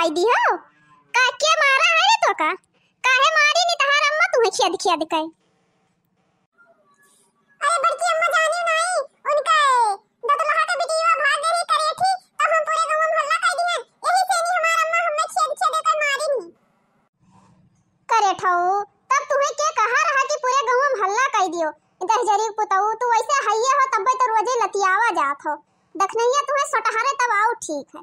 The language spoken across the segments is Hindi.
लुकाई दी हो का के मारा है रे तो का काहे मारी नी तहार अम्मा तुम्हें खेद खेद कई। अरे बड़की अम्मा जानी नहीं उनका दतलहा के बिटिया भाग गई करे थी तो हम पूरे गांव में हल्ला कर दिए यही से नहीं हमार अम्मा हमें खेद खेद कर मारी नहीं करे ठऊ तब तुम्हें के कहा रहा कि पूरे गांव में हल्ला कर दियो इधर जरी पुताऊ तू वैसे हइये हो तब तो रोजे लतियावा जात हो दखनैया तुम्हें सटहारे तब आओ ठीक है।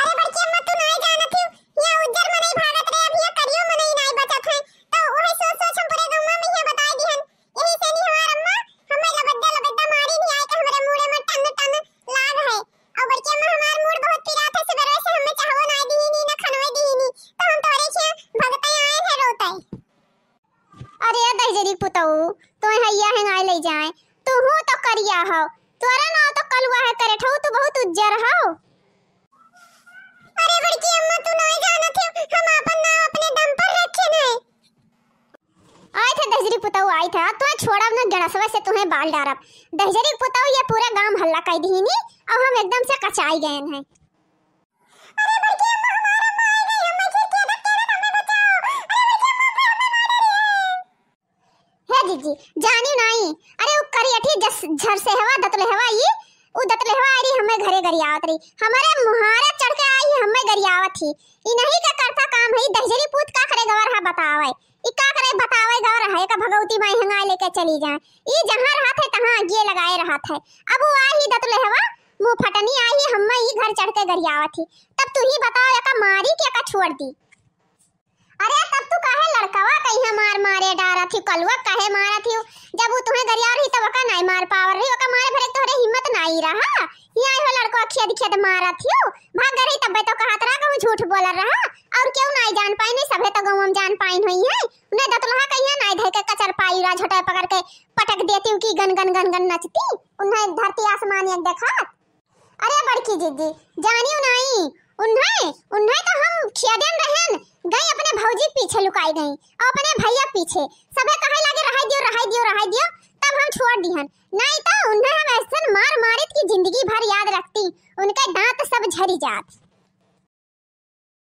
अरे बड़की अम्मा तू नहीं जानत थी ये उज्जर में नहीं भागत रे अभी ये करियो में नहीं बचत है तो वही सोच सोच हम पूरे गांव में ये बता दिहन यही से नहीं हमार अम्मा हमें लबद्दा मारी नहीं आई कि हमारे मुंह में टन टन लाग है और बड़की अम्मा हमार मूड बहुत पीरा था सवेरे से हमें चाहवा नहीं दी नहीं ना खनवे दी नहीं तो हम तोरे छे भगता आए है रोते। अरे दहजरी पुताऊ तो हइया है आए ले जाए तू हूं तो करिया हो तोरा ना तो कलुआ है करे ठऊ तू बहुत उज्जर हो। अरे बड़की अम्मा तू नहीं जानत है हम अपन नाम अपने दम पर रखे नहीं आए थे दहजरी पुताऊ आए था तो छोड़ब न गणसवा से तुम्हें बाल डारब दहजरी पुताऊ ये पूरा गांव हल्ला कर दी नी अब हम एकदम से कचाई गए हैं। अरे बड़की अम्मा हमारा मार गई हमें फिर के दत्ते हमें बचाओ अरे बड़की अम्मा फिर हमें मार रही है जीजी जानी नहीं अरे वो करियठी जस झर से हवा दतले हवा ये उ दतले हवा आई हमें घरे गरियावत रही हमारे मुहारे चढ़ के आई हमें गरियावत थी ई नहीं का करता काम है दहजरी पूत का करे गवर हा बतावे ई का करे बतावे गवर है का भगवती माई हंगाई लेके चली जाए ई जहां रहा थे तहां आगे लगाए रहा थे अब वो आई दतले हवा मुंह फटनी आई हमें ई घर चढ़ के गरियावत थी तब तू ही बताओ या का मारी के का छोड़ दी। अरे तब तू काहे लड़कवा कहीं मार मारे डारा थी कलवा काहे मारा थी जब वो तुम्हें गरिया रही तब का नहीं मार पावर रही ओका मारे भरे तोरे हिम्मत नहीं रहा ये हो लड़को खेद खेद मारा थी भाग गई तब तो कहत रहा कहूं झूठ बोल रहा और क्यों नहीं जान पाई नहीं सभे तो गांव में जान पाई हुई है उन्हें दतलहा कहिया नहीं धय के कचर पाई रा झोटा पकड़ के पटक देती कि गन गन गन गन नचती उन्हें धरती आसमान एक देखा। अरे बड़की जीजी जानियो नहीं उन्हें तो हम खेदन रहन गई अपने भौजी पीछे लुकाई गई और अपने भैया पीछे सबे कहे लगे रहाई दियो तब हम छोड़ दिहन